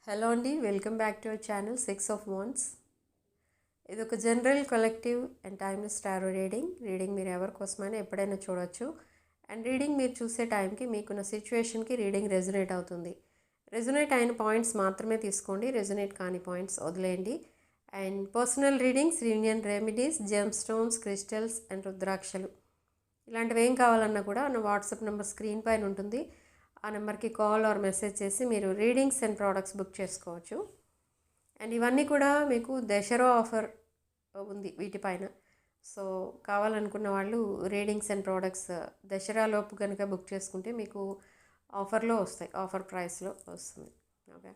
Hello అండి, welcome back to our channel 6 of Wands. ఇది ఒక general collective and timeless tarot reading మీరు ఎవరి కోసమైనా ఎప్పుడైనా చూడొచ్చు. అండ్ రీడింగ్ మీరు చూసే టైంకి మీకున్న సిచ్యువేషన్కి రీడింగ్ రెజొనేట్ అవుతుంది. రెజొనేట్ అయిన పాయింట్స్ మాత్రమే తీసుకోండి, రెజొనేట్ కాని పాయింట్స్ వదిలేయండి. And personal readings, union remedies, gem stones, crystals and రుద్రాక్షలు ఇలాంటివి ఏం కావాలన్నా కూడా నా వాట్సాప్ నెంబర్ స్క్రీన్ పైన ఉంటుంది. ఆ నెంబర్కి కాల్ ఆర్ మెసేజ్ చేసి మీరు రీడింగ్స్ అండ్ ప్రోడక్ట్స్ బుక్ చేసుకోవచ్చు. అండ్ ఇవన్నీ కూడా మీకు దసరా ఆఫర్ ఉంది వీటిపైన. సో కావాలనుకున్న వాళ్ళు రీడింగ్స్ అండ్ ప్రోడక్ట్స్ దసరాలోపు కనుక బుక్ చేసుకుంటే మీకు ఆఫర్లో వస్తాయి, ఆఫర్ ప్రైస్లో వస్తుంది. ఓకే,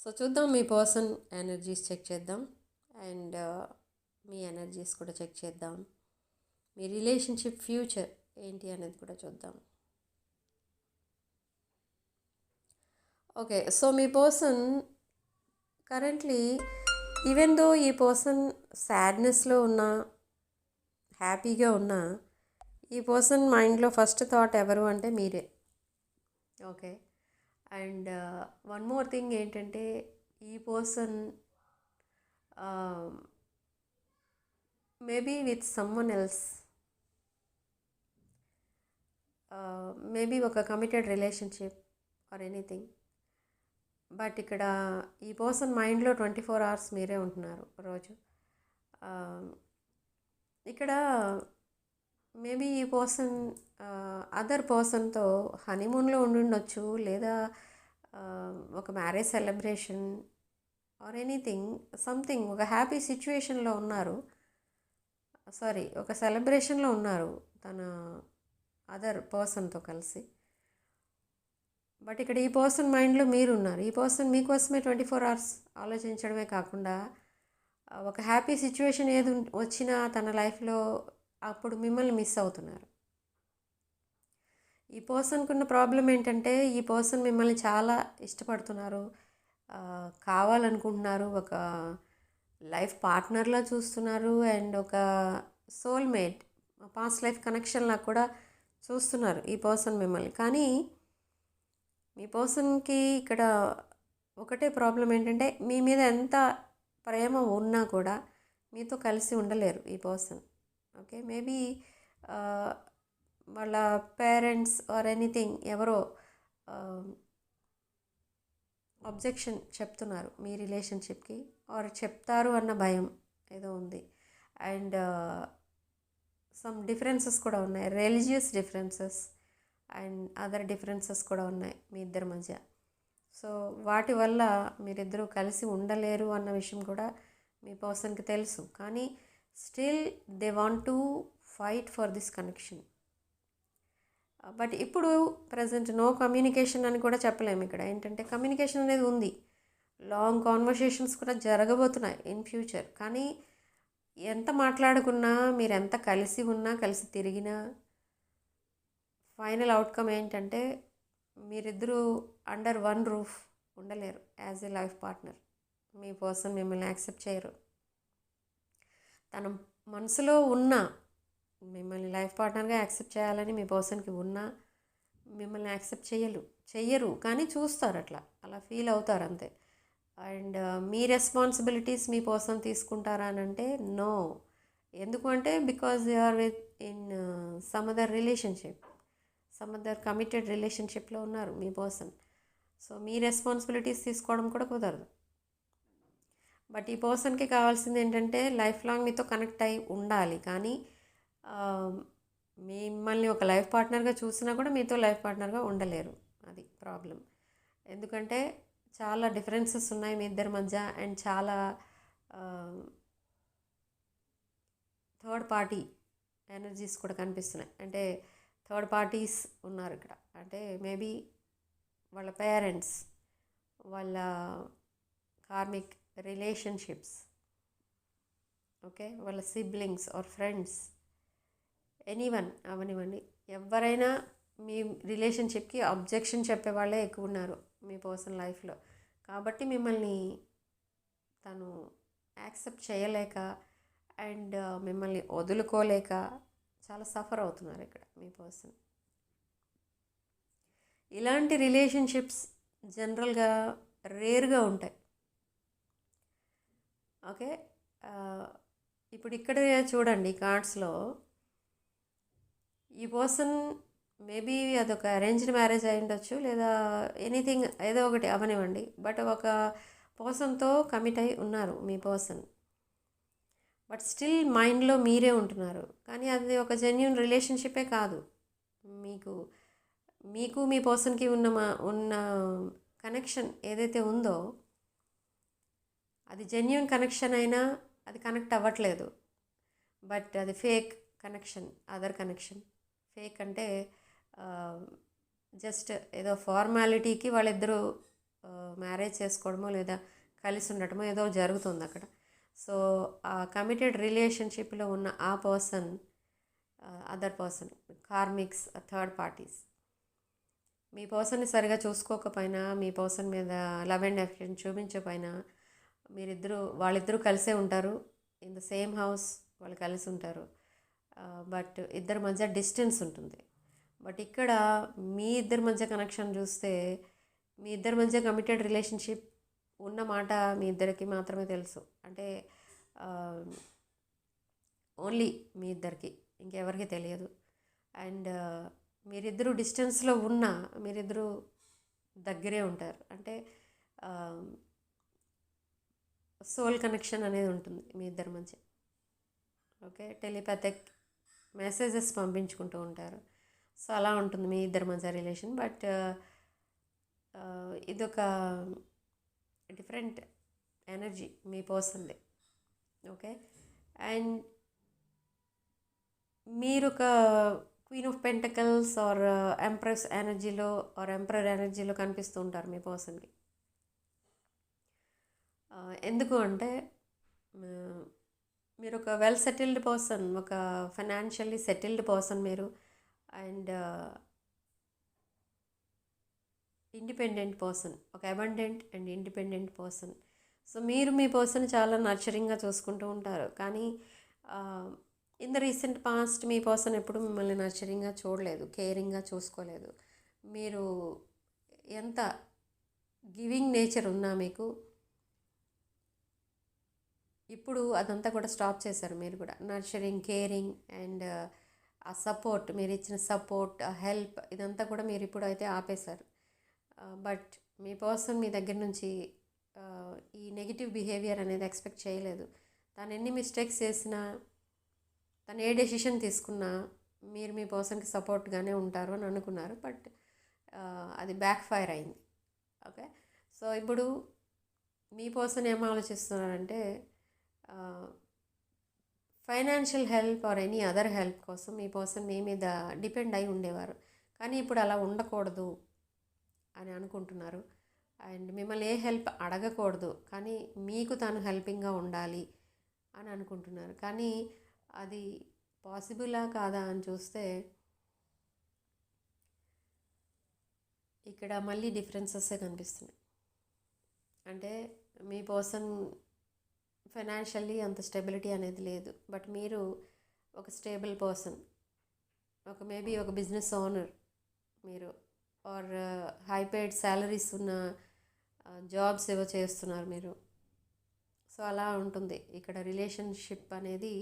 సో చూద్దాం, మీ పర్సన్ ఎనర్జీస్ చెక్ చేద్దాం. అండ్ మీ ఎనర్జీస్ కూడా చెక్ చేద్దాం. మీ రిలేషన్షిప్ ఫ్యూచర్ ఏంటి అనేది కూడా చూద్దాం. ఓకే, సో మీ పర్సన్ కరెంట్లీ, ఈవెన్ దో ఈ పర్సన్ సాడ్నెస్లో ఉన్నా, హ్యాపీగా ఉన్నా, ఈ పర్సన్ మైండ్లో ఫస్ట్ థాట్ ఎవరు అంటే మీరే. Okay, and one more thing ఏంటంటే ఈ person maybe with someone else, maybe ఒక committed relationship or anything. But ఇక్కడ ఈ పర్సన్ మైండ్లో 24 hours మీరే ఉంటున్నారు రోజు. ఇక్కడ మేబీ ఈ పర్సన్ అదర్ పర్సన్తో హనీమూన్లో ఉండుండొచ్చు, లేదా ఒక marriage celebration or anything, something ఒక హ్యాపీ సిచ్యువేషన్లో ఉన్నారు. ఒక సెలబ్రేషన్లో ఉన్నారు తన అదర్ పర్సన్తో కలిసి. బట్ ఇక్కడ ఈ పర్సన్ మైండ్లో మీరు ఉన్నారు. ఈ పర్సన్ మీకోసమే 24 hours ఆలోచించడమే కాకుండా ఒక హ్యాపీ సిచ్యువేషన్ ఏది వచ్చినా తన లైఫ్లో అప్పుడు మిమ్మల్ని మిస్ అవుతున్నారు. ఈ పర్సన్కి ఉన్న ప్రాబ్లం ఏంటంటే ఈ పర్సన్ మిమ్మల్ని చాలా ఇష్టపడుతున్నారు, కావాలనుకుంటున్నారు, ఒక లైఫ్ పార్ట్నర్లా చూస్తున్నారు, అండ్ ఒక సోల్మేట్, పాస్ట్ లైఫ్ కనెక్షన్లా కూడా చూస్తున్నారు ఈ పర్సన్ మిమ్మల్ని. కానీ మీ పర్సన్కి ఇక్కడ ఒకటే ప్రాబ్లం ఏంటంటే మీ మీద ఎంత ప్రేమ ఉన్నా కూడా మీతో కలిసి ఉండలేరు ఈ పర్సన్. ఓకే, మేబీ వాళ్ళ పేరెంట్స్ ఆర్ ఎనీథింగ్ ఎవరో అబ్జెక్షన్ చెప్తున్నారు మీ రిలేషన్షిప్కి, ఆర్ చెప్తారు అన్న భయం ఏదో ఉంది. అండ్ సమ్ డిఫరెన్సెస్ కూడా ఉన్నాయి, religious differences and other differences కూడా ఉన్నాయి మీ ఇద్దరి మధ్య. సో వాటి వల్ల మీరిద్దరూ కలిసి ఉండలేరు అన్న విషయం కూడా మీ పర్సన్కి తెలుసు. కానీ still they want to fight for this connection. But ఇప్పుడు ప్రజెంట్ నో కమ్యూనికేషన్ అని కూడా చెప్పలేము. ఇక్కడ ఏంటంటే కమ్యూనికేషన్ అనేది ఉంది, లాంగ్ కాన్వర్సేషన్స్ కూడా జరగబోతున్నాయి ఇన్ ఫ్యూచర్. కానీ ఎంత మాట్లాడుకున్నా, మీరు ఎంత కలిసి ఉన్నా, కలిసి తిరిగినా, ఫైనల్ అవుట్కమ్ ఏంటంటే మీరిద్దరూ అండర్ వన్ రూఫ్ ఉండలేరు as a life partner. Me person మిమ్మల్ని యాక్సెప్ట్ చేయరు. తన మనసులో ఉన్న మిమ్మల్ని లైఫ్ పార్ట్నర్గా యాక్సెప్ట్ చేయాలని మీ పర్సన్కి ఉన్నా మిమ్మల్ని యాక్సెప్ట్ చెయ్యరు. కానీ చూస్తారు, అలా ఫీల్ అవుతారు అంతే. అండ్ మీ రెస్పాన్సిబిలిటీస్ మీ పర్సన్ తీసుకుంటారా అని అంటే నో. ఎందుకు అంటే because they are within some other relationship, some other committed రిలేషన్షిప్లో ఉన్నారు మీ పర్సన్. సో మీ రెస్పాన్సిబిలిటీస్ తీసుకోవడం కూడా కుదరదు. బట్ ఈ పర్సన్కి కావాల్సింది ఏంటంటే లైఫ్ లాంగ్ మీతో కనెక్ట్ అయి ఉండాలి. కానీ మిమ్మల్ని ఒక లైఫ్ పార్ట్నర్గా చూసినా కూడా మీతో లైఫ్ పార్ట్నర్గా ఉండలేరు. అది ప్రాబ్లం. ఎందుకంటే చాలా డిఫరెన్సెస్ ఉన్నాయి మీ ఇద్దరి మధ్య, అండ్ చాలా థర్డ్ పార్టీ ఎనర్జీస్ కూడా కనిపిస్తున్నాయి. అంటే థర్డ్ పార్టీస్ ఉన్నారు ఇక్కడ. అంటే మేబీ వాళ్ళ పేరెంట్స్, వాళ్ళ కార్మిక్ రిలేషన్షిప్స్, ఓకే, వాళ్ళ సిబ్లింగ్స్ ఆర్ ఫ్రెండ్స్, ఎనీవన్ అవనివ్వండి, ఎవరైనా మీ రిలేషన్షిప్కి అబ్జెక్షన్ చెప్పేవాళ్ళే ఎక్కువ ఉన్నారు మీ పర్సనల్ లైఫ్లో. కాబట్టి మిమ్మల్ని తను యాక్సెప్ట్ చేయలేక అండ్ మిమ్మల్ని వదులుకోలేక చాలా సఫర్ అవుతున్నారు ఇక్కడ మీ పర్సన్. ఇలాంటి రిలేషన్షిప్స్ జనరల్గా రేర్గా ఉంటాయి. ఓకే. ఇప్పుడు ఇక్కడ చూడండి కార్డ్స్లో ఈ పర్సన్ మేబీ అదొక అరేంజ్డ్ మ్యారేజ్ అయి ఉండొచ్చు, లేదా ఎనీథింగ్ ఏదో ఒకటి అవనివ్వండి. బట్ ఒక పర్సన్తో కమిట్ అయి ఉన్నారు మీ పర్సన్. బట్ స్టిల్ మైండ్లో మీరే ఉంటున్నారు. కానీ అది ఒక జెన్యూన్ రిలేషన్షిప్పే కాదు. మీకు మీకు మీ పర్సన్కి ఉన్న కనెక్షన్ ఏదైతే ఉందో అది జెన్యూన్ కనెక్షన్ అయినా అది కనెక్ట్ అవ్వట్లేదు. బట్ అది fake connection, other connection. Fake అంటే జస్ట్ ఏదో ఫార్మాలిటీకి వాళ్ళిద్దరూ మ్యారేజ్ చేసుకోవడమో లేదా కలిసి ఉండటమో ఏదో జరుగుతుంది అక్కడ. సో ఆ కమిటెడ్ రిలేషన్షిప్లో ఉన్న ఆ person other person, karmics, third parties మీ పర్సన్ని సరిగా చూసుకోకపోయినా, మీ పర్సన్ మీద లవ్ అండ్ అఫెక్షన్ చూపించకపోయినా వాళ్ళిద్దరూ కలిసే ఉంటారు. ఇన్ ద సేమ్ హౌస్ వాళ్ళు కలిసి ఉంటారు. బట్ ఇద్దరి మధ్య డిస్టెన్స్ ఉంటుంది. బట్ ఇక్కడ మీ ఇద్దరి మధ్య కనెక్షన్ చూస్తే మీ ఇద్దరి మధ్య కమిటెడ్ రిలేషన్షిప్ ఉన్న మాట మీ ఇద్దరికి మాత్రమే తెలుసు. అంటే ఓన్లీ మీ ఇద్దరికి, ఇంకెవరికి తెలియదు. అండ్ మీరిద్దరూ డిస్టెన్స్లో ఉన్నా మీరిద్దరూ దగ్గరే ఉంటారు. అంటే సోల్ కనెక్షన్ అనేది ఉంటుంది మీ ఇద్దరి మధ్య. ఓకే, టెలిపాథిక్ మెసేజెస్ పంపించుకుంటూ ఉంటారు. సో అలా ఉంటుంది మీ ఇద్దరి మధ్య రిలేషన్. బట్ ఇదొక డిఫరెంట్ ఎనర్జీ మీ పర్సన్ది. ఓకే, అండ్ మీరు ఒక queen of pentacles or empress ఎనర్జీలో ఆర్ ఎంపరర్ ఎనర్జీలో కనిపిస్తూ ఉంటారు మీ పర్సన్కి. ఎందుకు అంటే మీరు ఒక వెల్ సెటిల్డ్ పర్సన్, ఒక ఫైనాన్షియల్లీ సెటిల్డ్ పర్సన్ మీరు. అండ్ ఇండిపెండెంట్ పర్సన్, ఒక abundant and independent person. So మీరు మీ పర్సన్ చాలా నర్చరింగ్గా చూసుకుంటూ ఉంటారు. కానీ ఇన్ ద రీసెంట్ పాస్ట్ మీ పర్సన్ ఎప్పుడు మిమ్మల్ని నర్చరింగ్గా చూడలేదు, కేరింగ్గా చూసుకోలేదు. మీరు ఎంత గివింగ్ నేచర్ ఉన్నా మీకు ఇప్పుడు అదంతా కూడా స్టాప్ చేశారు. మీరు కూడా నర్చరింగ్, కేరింగ్ అండ్ ఆ సపోర్ట్, మీరు ఇచ్చిన సపోర్ట్, హెల్ప్, ఇదంతా కూడా మీరు ఇప్పుడు అయితే ఆపేశారు. బట్ మీ పర్సన్ మీ దగ్గర నుంచి ఈ నెగిటివ్ బిహేవియర్ అనేది ఎక్స్పెక్ట్ చేయలేదు. తను ఎన్ని మిస్టేక్స్ చేసినా, తను ఏ డెసిషన్ తీసుకున్నా మీరు మీ పర్సన్కి సపోర్ట్గానే ఉంటారు అని అనుకున్నారు. బట్ అది బ్యాక్ ఫైర్ అయింది. ఓకే, సో ఇప్పుడు మీ పర్సన్ ఏం ఆలోచిస్తున్నారంటే financial help or any other help కోసం మీ పర్సన్ మీ మీద డిపెండ్ అయి ఉండేవారు. కానీ ఇప్పుడు అలా ఉండకూడదు అని అనుకుంటున్నారు. అండ్ మిమ్మల్ని ఏ హెల్ప్ అడగకూడదు, కానీ మీకు తను హెల్పింగ్గా ఉండాలి అని అనుకుంటున్నారు. కానీ అది పాసిబులా కాదా అని చూస్తే ఇక్కడ మళ్ళీ డిఫరెన్సెసే కనిపిస్తున్నాయి. అంటే మీ పర్సన్ ఫైనాన్షియల్లీ అంత స్టెబిలిటీ అనేది లేదు. బట్ మీరు ఒక స్టేబుల్ పర్సన్, ఒక మేబీ ఒక బిజినెస్ ఓనర్ మీరు, ఆర్ హై పెయిడ్ శాలరీస్ ఉన్న జాబ్స్ ఏవో చేస్తున్నారు మీరు. సో అలా ఉంటుంది ఇక్కడ రిలేషన్షిప్ అనేది.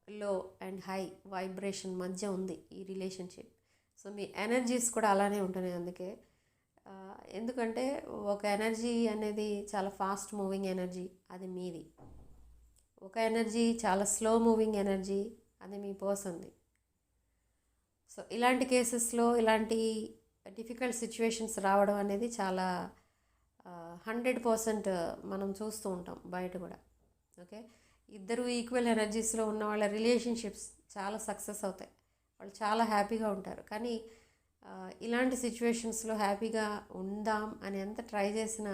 లో అండ్ హై వైబ్రేషన్ మధ్య ఉంది ఈ రిలేషన్షిప్. సో మీ ఎనర్జీస్ కూడా అలానే ఉంటున్నాయి. అందుకే ఎందుకంటే ఒక ఎనర్జీ అనేది చాలా ఫాస్ట్ మూవింగ్ ఎనర్జీ, అది మీది. ఒక ఎనర్జీ చాలా స్లో మూవింగ్ ఎనర్జీ, అది మీ పర్సన్ది. సో ఇలాంటి కేసెస్లో ఇలాంటి డిఫికల్ట్ సిచ్యువేషన్స్ రావడం అనేది చాలా 100% మనం చూస్తూ ఉంటాం బయట కూడా. ఓకే, ఇద్దరు ఈక్వల్ ఎనర్జీస్లో ఉన్న వాళ్ళ రిలేషన్షిప్స్ చాలా సక్సెస్ అవుతాయి, వాళ్ళు చాలా హ్యాపీగా ఉంటారు. కానీ ఇలాంటి సిచ్యువేషన్స్లో హ్యాపీగా ఉందాం అని ఎంత ట్రై చేసినా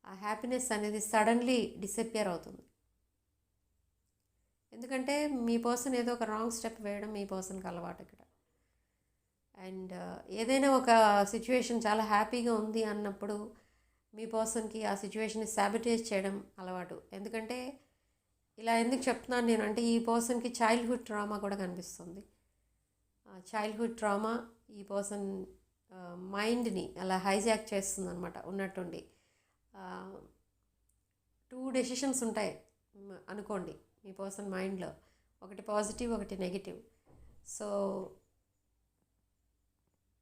ఆ హ్యాపీనెస్ అనేది సడన్లీ డిసప్పియర్ అవుతుంది. ఎందుకంటే మీ పర్సన్ ఏదో ఒక రాంగ్ స్టెప్ వేయడం మీ పర్సన్కి అలవాటు ఇక్కడ. అండ్ ఏదైనా ఒక సిచ్యువేషన్ చాలా హ్యాపీగా ఉంది అన్నప్పుడు మీ పర్సన్కి ఆ సిచ్యువేషన్ని సాబిటేజ్ చేయడం అలవాటు. ఎందుకంటే ఇలా ఎందుకు చెప్తున్నాను నేను అంటే, ఈ పర్సన్కి చైల్డ్హుడ్ ట్రామా కూడా కనిపిస్తుంది. చైల్డ్హుడ్ ట్రామా ఈ పర్సన్ మైండ్ని అలా హైజాక్ చేస్తుంది అనమాట ఉన్నట్టుండి. 2 డెసిషన్స్ ఉంటాయి అనుకోండి మీ పర్సన్ మైండ్లో, ఒకటి పాజిటివ్ ఒకటి నెగిటివ్. సో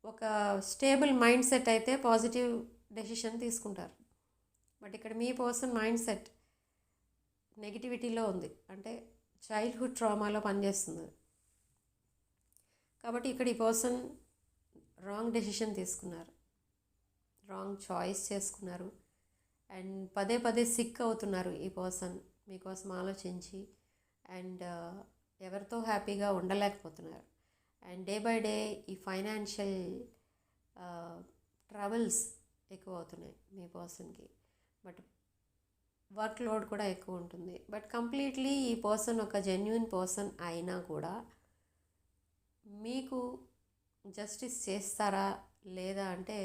ఒక స్టేబుల్ మైండ్ సెట్ అయితే పాజిటివ్ డెసిషన్ తీసుకుంటారు. బట్ ఇక్కడ మీ పర్సన్ మైండ్ సెట్ నెగిటివిటీలో ఉంది, అంటే చైల్డ్హుడ్ ట్రామాలో పనిచేస్తుంది. కాబట్టి ఇక్కడ ఈ పర్సన్ రాంగ్ డెసిషన్ తీసుకున్నారు, రాంగ్ చాయిస్ చేసుకున్నారు. అండ్ పదే పదే సిక్ అవుతున్నారు ఈ పర్సన్ మీకోసం ఆలోచించి. అండ్ ఎవరితో హ్యాపీగా ఉండలేకపోతున్నారు. అండ్ డే బై డే ఈ ఫైనాన్షియల్ ట్రబుల్స్ ఎక్కువ అవుతున్నాయి మీ పర్సన్కి. బట్ వర్క్ లోడ్ కూడా ఎక్కువ ఉంటుంది. బట్ కంప్లీట్లీ ఈ పర్సన్ ఒక జెన్యున్ పర్సన్ అయినా కూడా మీకు జస్టిస్ చేస్తారా లేదా అంటే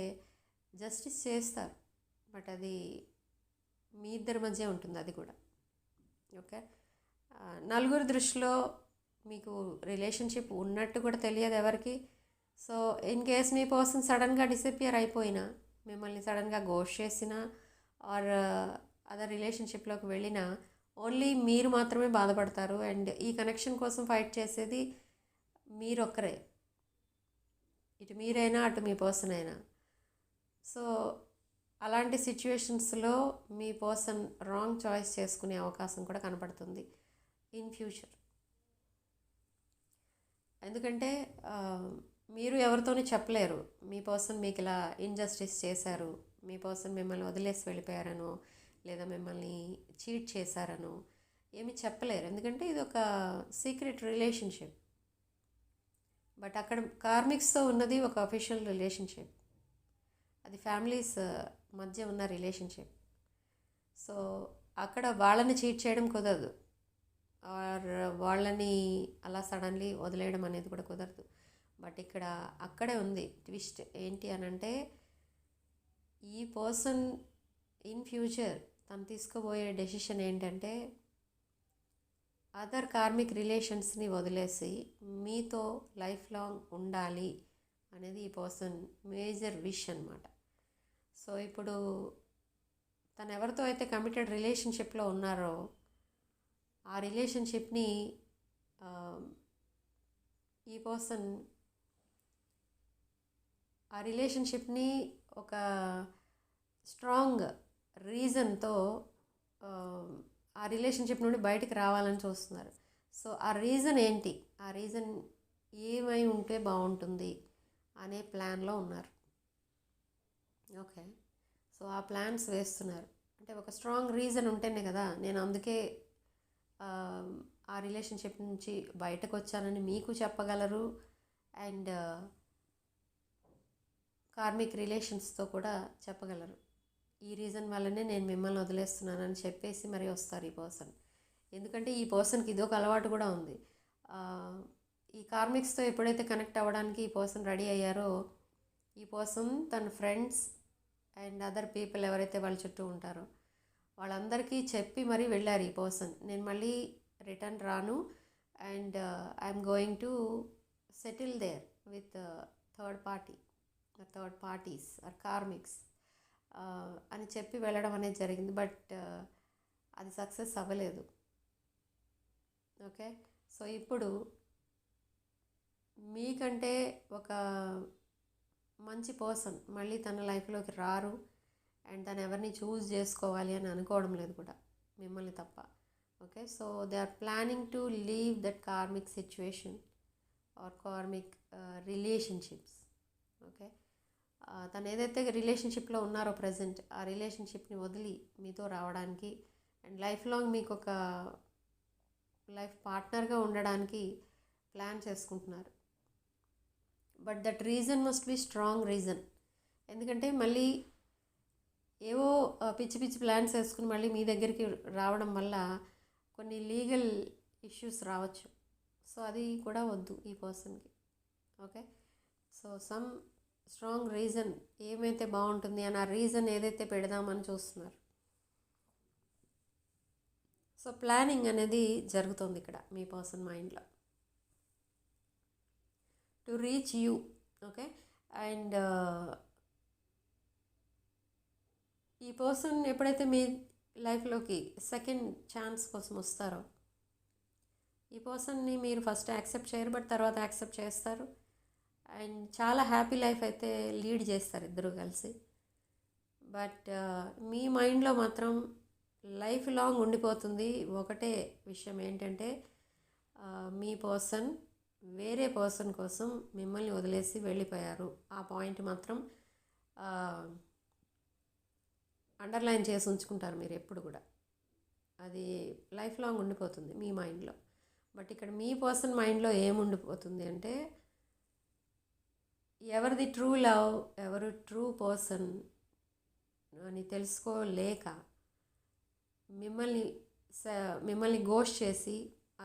జస్టిస్ చేస్తారు, బట్ అది మీ ఇద్దరి మధ్య ఉంటుంది అది కూడా. ఓకే, నలుగురి దృష్టిలో మీకు రిలేషన్షిప్ ఉన్నట్టు కూడా తెలియదు ఎవరికి. So in case me person సడన్గా డిసపియర్ అయిపోయినా, మిమ్మల్ని సడన్గా గోస్ట్ చేసినా ఆర్ అదర్ రిలేషన్షిప్లోకి వెళ్ళినా ఓన్లీ మీరు మాత్రమే బాధపడతారు. అండ్ ఈ కనెక్షన్ కోసం ఫైట్ చేసేది మీరొక్కరే, ఇటు మీరైనా అటు మీ పర్సన్ అయినా. సో అలాంటి సిచ్యువేషన్స్లో మీ పర్సన్ రాంగ్ చాయిస్ చేసుకునే అవకాశం కూడా కనపడుతుంది ఇన్ ఫ్యూచర్. ఎందుకంటే మీరు ఎవరితోని చెప్పలేరు మీ పర్సన్ మీకు ఇలా ఇన్జస్టిస్ చేశారు, మీ పర్సన్ మిమ్మల్ని వదిలేసి వెళ్ళిపోయారనో లేదా మిమ్మల్ని చీట్ చేశారనో ఏమి చెప్పలేరు. ఎందుకంటే ఇది ఒక సీక్రెట్ రిలేషన్షిప్. బట్ అక్కడ కార్మిక్స్తో ఉన్నది ఒక అఫీషియల్ రిలేషన్షిప్, అది ఫ్యామిలీస్ మధ్య ఉన్న రిలేషన్షిప్. సో అక్కడ వాళ్ళని చీట్ చేయడం కుదరదు, ఆర్ వాళ్ళని అలా సడన్లీ వదిలేయడం అనేది కూడా కుదరదు. బట్ ఇక్కడ అక్కడే ఉంది ట్విస్ట్. ఏంటి అని అంటే ఈ పర్సన్ ఇన్ ఫ్యూచర్ తను తీసుకోబోయే డెసిషన్ ఏంటంటే అదర్ కార్మిక్ రిలేషన్స్ని వదిలేసి మీతో లైఫ్ లాంగ్ ఉండాలి అనేది ఈ పర్సన్ మేజర్ విష్ అనమాట. సో ఇప్పుడు తను ఎవరితో అయితే కమిటెడ్ రిలేషన్షిప్లో ఉన్నారో ఆ రిలేషన్షిప్ని ఈ పర్సన్ ఆ రిలేషన్షిప్ని ఒక స్ట్రాంగ్ రీజన్తో ఆ రిలేషన్షిప్ నుండి బయటికి రావాలని చూస్తున్నారు. సో ఆ రీజన్ ఏంటి, ఆ రీజన్ ఏమై ఉంటే బాగుంటుంది అనే ప్లాన్లో ఉన్నారు. ఓకే, సో ఆ ప్లాన్స్ వేస్తున్నారు. అంటే ఒక స్ట్రాంగ్ రీజన్ ఉంటేనే కదా నేను అందుకే ఆ రిలేషన్షిప్ నుంచి బయటకు వచ్చానని మీకు చెప్పగలరు. అండ్ కార్మిక్ రిలేషన్స్తో కూడా చెప్పగలరు. ఈ రీజన్ వల్లనే నేను మిమ్మల్ని వదిలేస్తున్నానని చెప్పేసి మరి వస్తారు ఈ పర్సన్. ఎందుకంటే ఈ పర్సన్కి ఇదొక అలవాటు కూడా ఉంది. ఈ కార్మిక్స్తో ఎప్పుడైతే కనెక్ట్ అవ్వడానికి ఈ పర్సన్ రెడీ అయ్యారో ఈ పర్సన్ తన ఫ్రెండ్స్ అండ్ అదర్ పీపుల్ ఎవరైతే వాళ్ళ చుట్టూ ఉంటారో వాళ్ళందరికీ చెప్పి మరీ వెళ్ళారు ఈ పర్సన్. నేను మళ్ళీ రిటర్న్ రాను and I'm going to settle there with third parties or karmics అని చెప్పి వెళ్ళడం అనేది జరిగింది. బట్ అది సక్సెస్ అవ్వలేదు. ఓకే, సో ఇప్పుడు మీకంటే ఒక మంచి పర్సన్ మళ్ళీ తన లైఫ్లోకి రారు అండ్ తను ఎవరిని చూస్ చేసుకోవాలి అని అనుకోవడం లేదు కూడా మిమ్మల్ని తప్ప. Okay, so they are planning to leave that karmic situation or karmic relationships. Okay, తను ఏదైతే రిలేషన్షిప్లో ఉన్నారో ప్రజెంట్ ఆ రిలేషన్షిప్ని వదిలి మీతో రావడానికి అండ్ లైఫ్ లాంగ్ మీకు ఒక లైఫ్ పార్ట్నర్గా ఉండడానికి ప్లాన్ చేసుకుంటున్నారు. But that reason must be strong reason. ఎందుకంటే మళ్ళీ ఏవో పిచ్చి పిచ్చి ప్లాన్స్ వేసుకుని మళ్ళీ మీ దగ్గరికి రావడం వల్ల కొన్ని లీగల్ ఇష్యూస్ రావచ్చు. సో అది కూడా వద్దు ఈ పర్సన్కి. Okay, so some strong reason ఏమైతే బాగుంటుంది అని ఆ రీజన్ ఏదైతే పెడదామని చూస్తున్నారు. సో ప్లానింగ్ అనేది జరుగుతుంది ఇక్కడ మీ పర్సన్ మైండ్లో to reach you. Okay, and ఈ పర్సన్ ఎప్పుడైతే మీ లైఫ్లోకి సెకండ్ ఛాన్స్ కోసం వస్తారో, ఈ పర్సన్ని మీరు ఫస్ట్ యాక్సెప్ట్ చేయరు, బట్ తర్వాత యాక్సెప్ట్ చేస్తారు. అండ్ చాలా హ్యాపీ లైఫ్ అయితే లీడ్ చేస్తారు ఇద్దరు కలిసి. బట్ మీ మైండ్లో మాత్రం లైఫ్ లాంగ్ ఉండిపోతుంది ఒకటే విషయం ఏంటంటే, మీ పర్సన్ వేరే పర్సన్ కోసం మిమ్మల్ని వదిలేసి వెళ్ళిపోయారు. ఆ పాయింట్ మాత్రం అండర్లైన్ చేసి ఉంచుకుంటారు మీరు ఎప్పుడు కూడా. అది లైఫ్ లాంగ్ ఉండిపోతుంది మీ మైండ్లో. బట్ ఇక్కడ మీ పర్సన్ మైండ్లో ఏముండిపోతుంది అంటే, ఎవరిది ట్రూ లవ్, ఎవరు ట్రూ పర్సన్ అని తెలుసుకోలేక మిమ్మల్ని గోస్ట్ చేసి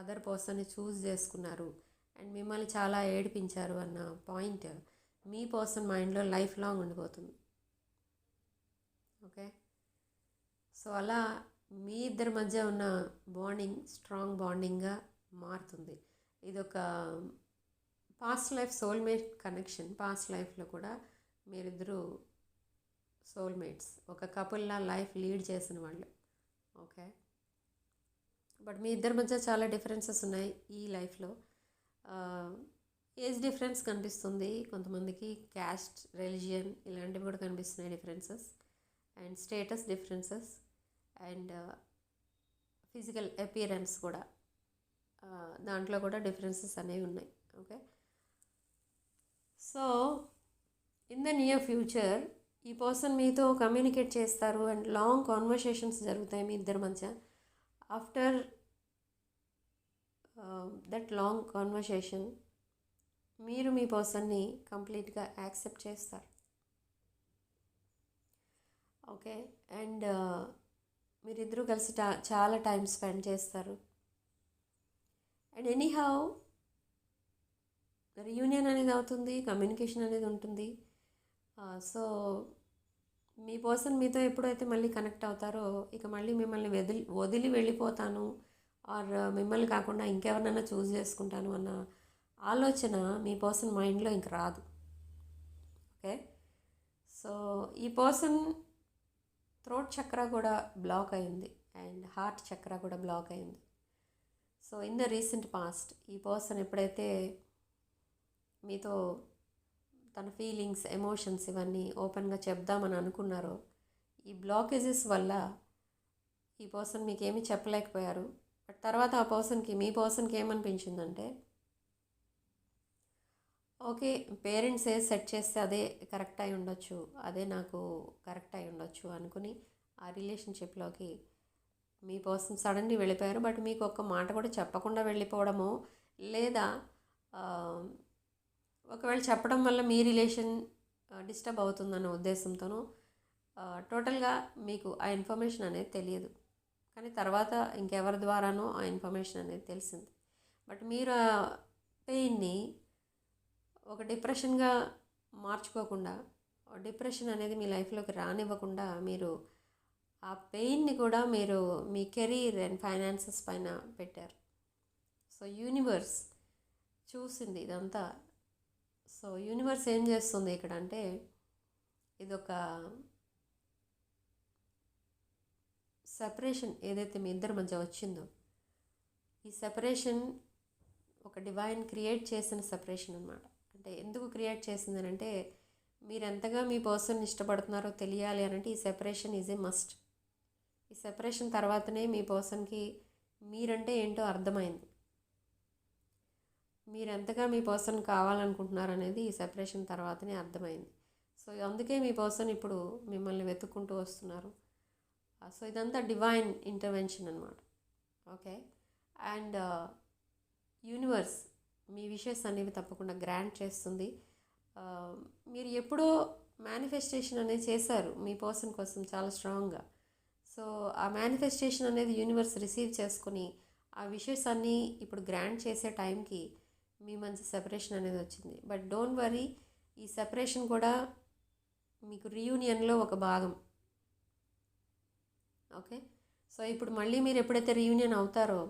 అదర్ పర్సన్ని చూస్ చేసుకున్నారు అండ్ మిమ్మల్ని చాలా ఏడిపించారు అన్న పాయింట్ మీ పర్సన్ మైండ్లో లైఫ్ లాంగ్ ఉండిపోతుంది. ఓకే, సో అలా మీ ఇద్దరి మధ్య ఉన్న బాండింగ్ స్ట్రాంగ్ బాండింగ్గా మారుతుంది. ఇదొక past life soulmate connection. Past లైఫ్లో కూడా మీరిద్దరూ సోల్మేట్స్, ఒక కపుల్లా లైఫ్ లీడ్ చేసిన వాళ్ళు. ఓకే, బట్ మీ ఇద్దరి మధ్య చాలా డిఫరెన్సెస్ ఉన్నాయి ఈ లైఫ్లో. ఏజ్ డిఫరెన్స్ కనిపిస్తుంది కొంతమందికి, క్యాస్ట్, రిలీజియన్ ఇలాంటివి కూడా కనిపిస్తున్నాయి differences, and status differences, and physical appearance కూడా, దాంట్లో కూడా డిఫరెన్సెస్ అనేవి ఉన్నాయి. Okay, so in the near future ఈ పర్సన్ మీతో కమ్యూనికేట్ చేస్తారు అండ్ లాంగ్ కాన్వర్సేషన్స్ జరుగుతాయి మీ ఇద్దరి మధ్య. ఆఫ్టర్ దట్ లాంగ్ కాన్వర్సేషన్ మీరు మీ పర్సన్ని కంప్లీట్గా యాక్సెప్ట్ చేస్తారు. ఓకే, అండ్ మీరిద్దరూ కలిసి చాలా టైం స్పెండ్ చేస్తారు. అండ్ ఎనీహౌ రీయూనియన్ అనేది అవుతుంది, కమ్యూనికేషన్ అనేది ఉంటుంది. సో మీ పర్సన్ మీతో ఎప్పుడైతే మళ్ళీ కనెక్ట్ అవుతారో, ఇక మళ్ళీ మిమ్మల్ని వదిలి వెళ్ళిపోతాను ఆర్ మిమ్మల్ని కాకుండా ఇంకెవరినైనా చూస్ చేసుకుంటాను అన్న ఆలోచన మీ పర్సన్ మైండ్లో ఇంక రాదు. ఓకే, సో ఈ పర్సన్ థ్రోట్ చక్ర కూడా బ్లాక్ అయింది అండ్ హార్ట్ చక్ర కూడా బ్లాక్ అయింది. So in the recent past ఈ పర్సన్ ఎప్పుడైతే మీతో తన ఫీలింగ్స్, ఎమోషన్స్ ఇవన్నీ ఓపెన్గా చెప్దామని అనుకున్నారో, ఈ బ్లాకేజెస్ వల్ల ఈ పర్సన్ మీకేమీ చెప్పలేకపోయారు. బట్ తర్వాత ఆ పర్సన్కి, మీ పర్సన్కి ఏమనిపించిందంటే, ఓకే పేరెంట్స్ ఏ సెట్ చేస్తే అదే కరెక్ట్ అయి ఉండొచ్చు, అదే నాకు కరెక్ట్ అయి ఉండొచ్చు అనుకుని ఆ రిలేషన్షిప్లోకి మీ పర్సన్ సడన్లీ వెళ్ళిపోయారు. బట్ మీకు ఒక్క మాట కూడా చెప్పకుండా వెళ్ళిపోవడమో, లేదా ఒకవేళ చెప్పడం వల్ల మీ రిలేషన్ డిస్టర్బ్ అవుతుందన్న ఉద్దేశంతోనూ టోటల్గా మీకు ఆ ఇన్ఫర్మేషన్ అనేది తెలియదు. కానీ తర్వాత ఇంకెవరి ద్వారానో ఆ ఇన్ఫర్మేషన్ అనేది తెలిసింది. బట్ మీరు ఆ పెయిన్ని ఒక డిప్రెషన్గా మార్చుకోకుండా, డిప్రెషన్ అనేది మీ లైఫ్లోకి రానివ్వకుండా మీరు ఆ పెయిన్ని కూడా మీరు మీ కెరీర్ అండ్ ఫైనాన్సెస్ పైన పెట్టారు. సో యూనివర్స్ చూసింది ఇదంతా. సో యూనివర్స్ ఏం చేస్తుంది ఇక్కడ అంటే, ఇదొక సెపరేషన్ ఏదైతే మీ ఇద్దరి మధ్య వచ్చిందో, ఈ సెపరేషన్ ఒక డివైన్ క్రియేట్ చేసిన సెపరేషన్ అన్నమాట. అంటే ఎందుకు క్రియేట్ చేసిందని అంటే, మీరు ఎంతగా మీ పర్సన్ ఇష్టపడుతున్నారో తెలియాలి అని అంటే ఈ సెపరేషన్ ఈజ్ ఏ మస్ట్. ఈ సెపరేషన్ తర్వాతనే మీ పర్సన్కి మీరంటే ఏంటో అర్థమైంది. మీరు ఎంతగా మీ పర్సన్ కావాలనుకుంటున్నారు అనేది ఈ సెపరేషన్ తర్వాతనే అర్థమైంది. సో అందుకే మీ పర్సన్ ఇప్పుడు మిమ్మల్ని వెతుక్కుంటూ వస్తున్నారు. సో ఇదంతా డివైన్ ఇంటర్వెన్షన్ అన్నమాట. Okay, and universe me wishes అనేవి తప్పకుండా గ్రాంట్ చేస్తుంది. మీరు ఎప్పుడో మేనిఫెస్టేషన్ అనేది చేశారు మీ పర్సన్ కోసం చాలా స్ట్రాంగ్గా. సో ఆ మేనిఫెస్టేషన్ అనేది యూనివర్స్ రిసీవ్ చేసుకుని ఆ విషెస్ అన్నీ ఇప్పుడు గ్రాంట్ చేసే టైంకి మీ మంచి సెపరేషన్ అనేది వచ్చింది. బట్ డోంట్ వరీ, ఈ సెపరేషన్ కూడా మీకు రీయూనియన్లో ఒక భాగం. ఓకే, సో ఇప్పుడు మళ్ళీ మీరు ఎప్పుడైతే రీయూనియన్ అవుతారో,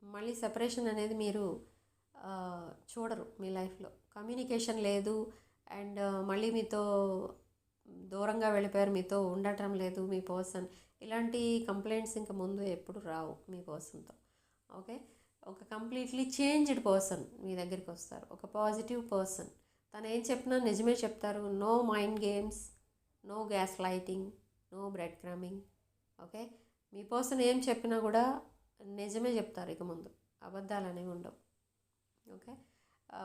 మళ్ళీ సెపరేషన్ అనేది మీరు చూడరు మీ లైఫ్లో. కమ్యూనికేషన్ లేదు అండ్ మళ్ళీ మీతో దూరంగా వెళ్ళిపోయారు, మీతో ఉండటం లేదు మీ పర్సన్, ఇలాంటి కంప్లైంట్స్ ఇంకా ముందు ఎప్పుడు రావు మీ పర్సన్తో. ఓకే, ఒక కంప్లీట్లీ చేంజ్డ్ పర్సన్ మీ దగ్గరికి వస్తారు, ఒక పాజిటివ్ పర్సన్. తను ఏం చెప్పినా నిజమే చెప్తారు. No mind games, no gaslighting, no breadcrumbing. Okay, మీ పర్సన్ ఏం చెప్పినా కూడా నిజమే చెప్తారు, ఇక ముందు అబద్ధాలు అనేవి ఉండవు. Okay,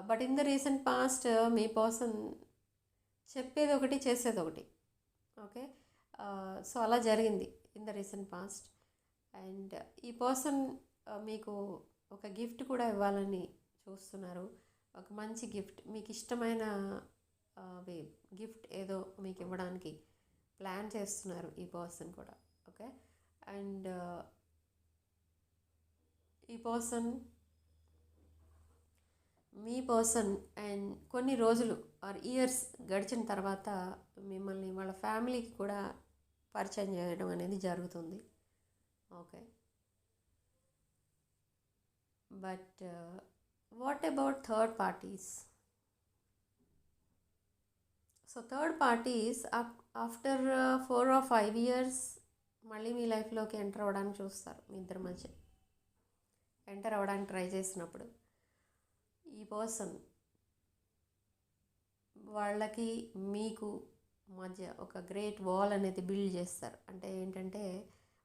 but in the recent past మీ పర్సన్ చెప్పేది ఒకటి చేసేది ఒకటి. ఓకే, సో అలా జరిగింది in the recent past. And ఈ పర్సన్ మీకు ఒక గిఫ్ట్ కూడా ఇవ్వాలని చూస్తున్నారు, ఒక మంచి గిఫ్ట్, మీకు ఇష్టమైన గిఫ్ట్ ఏదో మీకు ఇవ్వడానికి ప్లాన్ చేస్తున్నారు ఈ పర్సన్ కూడా. ఓకే, అండ్ ఈ పర్సన్ మీ పర్సన్ అండ్ కొన్ని రోజులు ఆర్ ఇయర్స్ గడిచిన తర్వాత మిమ్మల్ని వాళ్ళ ఫ్యామిలీకి కూడా పరిచయం చేయడం అనేది జరుగుతుంది. Okay, but what about third parties? So third parties after 4 or 5 years మళ్ళీ మీ లైఫ్లోకి ఎంటర్ అవ్వడానికి చూస్తారు. మీ ఇద్దరి మధ్య ఎంటర్ అవ్వడానికి ట్రై చేసినప్పుడు ఈ పర్సన్ వాళ్ళకి మీకు మధ్య ఒక గ్రేట్ వాల్ అనేది బిల్డ్ చేస్తారు. అంటే ఏంటంటే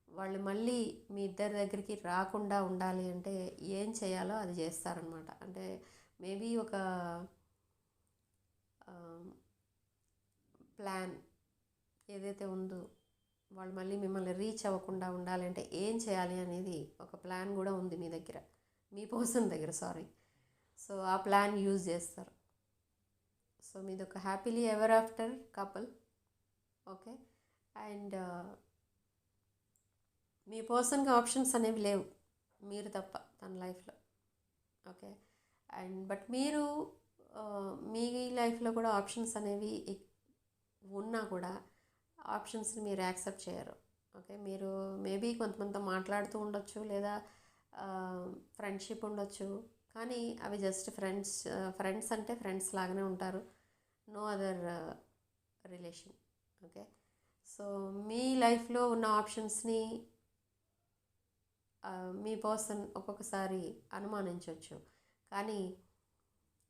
వాళ్ళు మళ్ళీ మీ ఇద్దరి దగ్గరికి రాకుండా ఉండాలి అంటే ఏం చేయాలో అది చేస్తారనమాట. అంటే మేబీ ఒక ప్లాన్ ఏదైతే ఉందో, వాళ్ళు మళ్ళీ మిమ్మల్ని రీచ్ అవ్వకుండా ఉండాలంటే ఏం చేయాలి అనేది ఒక ప్లాన్ కూడా ఉంది మీ దగ్గర, మీ పర్సన్ దగ్గర, సారీ. సో ఆ ప్లాన్ యూజ్ చేస్తారు. సో మీది ఒక happily ever after couple. Okay, and మీ పర్సన్కి ఆప్షన్స్ అనేవి లేవు మీరు తప్ప తన లైఫ్లో. ఓకే, అండ్ బట్ మీరు మీ లైఫ్లో కూడా ఆప్షన్స్ అనేవి ఉన్నా కూడా ఆప్షన్స్ని మీరు యాక్సెప్ట్ చేయరు. ఓకే, మీరు మేబీ కొంతమందితో మాట్లాడుతూ ఉండొచ్చు, లేదా ఫ్రెండ్షిప్ ఉండొచ్చు, కానీ అవి జస్ట్ ఫ్రెండ్స్ అంటే ఫ్రెండ్స్ లాగానే ఉంటారు, no other relation. Okay, so మీ లైఫ్లో ఉన్న ఆప్షన్స్ని మీ పర్సన్ ఒక్కొక్కసారి అనుమానించవచ్చు, కానీ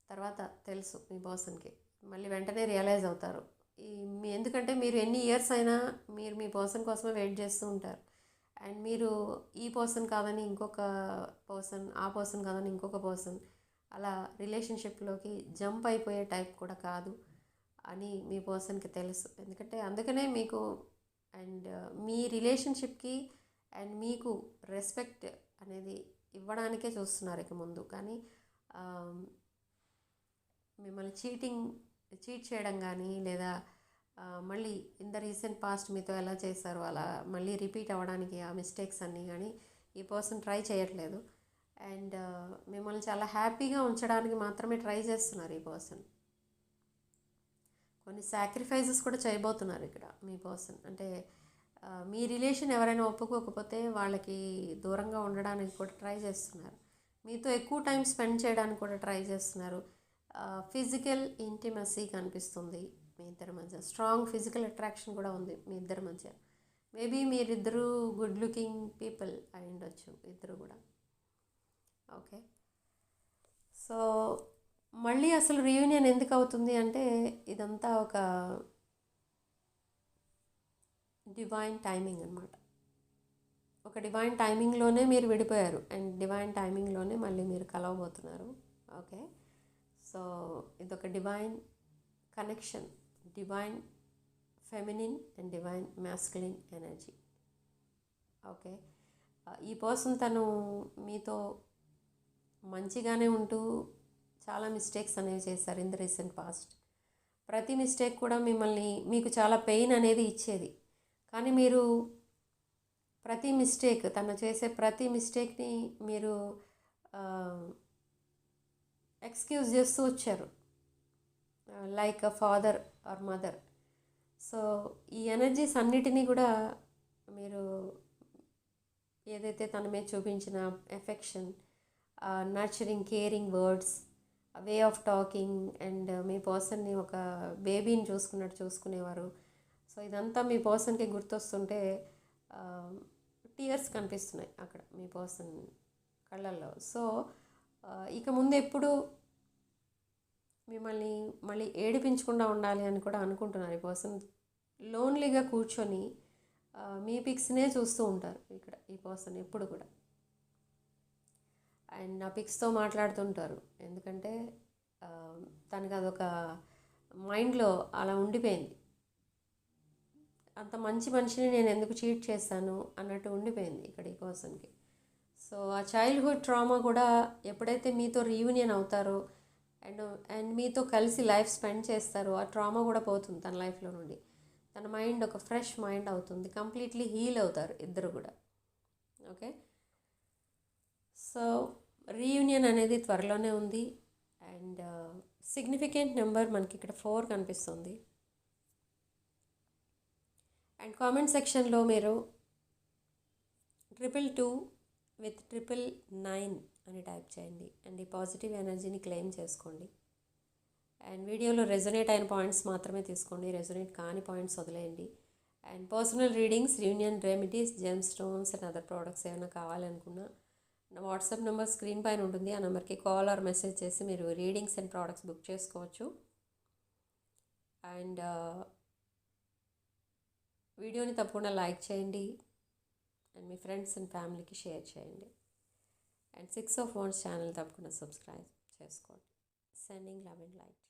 తర్వాత తెలుసు మీ పర్సన్కి, మళ్ళీ వెంటనే రియలైజ్ అవుతారు. ఎందుకంటే మీరు ఎన్ని ఇయర్స్ అయినా మీరు మీ పర్సన్ కోసమే వెయిట్ చేస్తూ ఉంటారు. అండ్ మీరు ఈ పర్సన్ కాదని ఇంకొక పర్సన్, ఆ పర్సన్ కాదని ఇంకొక పర్సన్, అలా రిలేషన్షిప్లోకి జంప్ అయిపోయే టైప్ కూడా కాదు అని మీ పర్సన్కి తెలుసు. ఎందుకంటే అందుకనే మీకు అండ్ మీ రిలేషన్షిప్కి అండ్ మీకు రెస్పెక్ట్ అనేది ఇవ్వడానికే చూస్తున్నారు ఇక ముందు. కానీ మిమ్మల్ని చీట్ చేయడం కానీ, లేదా మళ్ళీ ఇన్ ద రీసెంట్ పాస్ట్ మీతో ఎలా చేశారో అలా మళ్ళీ రిపీట్ అవ్వడానికి ఆ మిస్టేక్స్ అన్నీ కానీ ఈ పర్సన్ ట్రై చేయట్లేదు. అండ్ మిమ్మల్ని చాలా హ్యాపీగా ఉంచడానికి మాత్రమే ట్రై చేస్తున్నారు ఈ పర్సన్. కొన్ని సాక్రిఫైజెస్ కూడా చేయబోతున్నారు ఇక్కడ మీ పర్సన్. అంటే మీ రిలేషన్ ఎవరైనా ఒప్పుకోకపోతే వాళ్ళకి దూరంగా ఉండడానికి కూడా ట్రై చేస్తున్నారు, మీతో ఎక్కువ టైం స్పెండ్ చేయడానికి కూడా ట్రై చేస్తున్నారు. ఫిజికల్ ఇంటిమసీ కనిపిస్తుంది మీ ఇద్దరి మధ్య, స్ట్రాంగ్ ఫిజికల్ అట్రాక్షన్ కూడా ఉంది మీ ఇద్దరి మధ్య. మేబీ మీరిద్దరూ గుడ్ లుకింగ్ పీపుల్ అయి ఉండొచ్చు ఇద్దరు కూడా. ఓకే, సో మళ్ళీ అసలు రీయూనియన్ ఎందుకు అవుతుంది అంటే ఇదంతా ఒక డివైన్ టైమింగ్ అనమాట. ఒక డివైన్ టైమింగ్లోనే మీరు విడిపోయారు అండ్ డివైన్ టైమింగ్లోనే మళ్ళీ మీరు కలవబోతున్నారు. ఓకే, సో ఇదొక divine connection, divine feminine and divine masculine energy. Okay, ఈ పర్సన్ తను మీతో మంచిగానే ఉంటూ చాలా మిస్టేక్స్ అనేవి చేశారు ఇన్ ద రీసెంట్ పాస్ట్. ప్రతి మిస్టేక్ కూడా మీకు చాలా పెయిన్ అనేది ఇచ్చేది, కానీ మీరు తను చేసే ప్రతి మిస్టేక్ని మీరు ఎక్స్క్యూజ్ చేస్తూ వచ్చారు, like a father or mother. So ఈ ఎనర్జీస్ అన్నిటినీ కూడా మీరు ఏదైతే తన మీద చూపించిన affection, nurturing, caring words, way of talking and మీ పర్సన్ని ఒక బేబీని చూసుకున్నట్టు చూసుకునేవారు. సో ఇదంతా మీ పర్సన్కి గుర్తొస్తుంటే టీయర్స్ కనిపిస్తున్నాయి అక్కడ మీ పర్సన్ కళ్ళల్లో. సో ఇక ముందు ఎప్పుడు మిమ్మల్ని మళ్ళీ ఏడిపించకుండా ఉండాలి అని కూడా అనుకుంటున్నారు ఈ పర్సన్. లోన్లీగా కూర్చొని మీ పిక్స్నే చూస్తూ ఉంటారు ఇక్కడ ఈ పర్సన్ ఎప్పుడు కూడా. అండ్ ఆ పిక్స్తో మాట్లాడుతుంటారు, ఎందుకంటే తనకు అదొక మైండ్లో అలా ఉండిపోయింది. అంత మంచి మనిషిని నేను ఎందుకు చీట్ చేశాను అన్నట్టు ఉండిపోయింది ఇక్కడ ఈ పర్సన్కి. సో ఆ చైల్డ్హుడ్ ట్రామా కూడా ఎప్పుడైతే మీతో రీయూనియన్ అవుతారో అండ్ మీతో కలిసి లైఫ్ స్పెండ్ చేస్తారో ఆ ట్రామా కూడా పోతుంది తన లైఫ్లో నుండి. తన మైండ్ ఒక ఫ్రెష్ మైండ్ అవుతుంది, కంప్లీట్లీ హీల్ అవుతారు ఇద్దరు కూడా. ఓకే, సో రీయూనియన్ అనేది త్వరలోనే ఉంది. అండ్ సిగ్నిఫికెంట్ నెంబర్ మనకి ఇక్కడ 4 కనిపిస్తుంది. అండ్ కామెంట్ సెక్షన్లో మీరు 222 విత్ 999 అని టైప్ చేయండి అండ్ ఈ పాజిటివ్ ఎనర్జీని క్లెయిమ్ చేసుకోండి. అండ్ వీడియోలో రెజొనేట్ అయిన పాయింట్స్ మాత్రమే తీసుకోండి, రెజొనేట్ కాని పాయింట్స్ వదిలేయండి. And personal readings, union remedies, gem stones and other products ఏమైనా కావాలనుకున్నా నా వాట్సాప్ నెంబర్ స్క్రీన్ పైన ఉంటుంది. ఆ నెంబర్కి కాల్ ఆర్ మెసేజ్ చేసి మీరు రీడింగ్స్ అండ్ ప్రోడక్ట్స్ బుక్ చేసుకోవచ్చు. అండ్ వీడియోని తప్పకుండా లైక్ చేయండి అండ్ మీ ఫ్రెండ్స్ అండ్ ఫ్యామిలీకి షేర్ చేయండి. అండ్ 6 of Wands ఛానల్ తప్పకుండా సబ్స్క్రైబ్ చేసుకోండి. Sending love and light.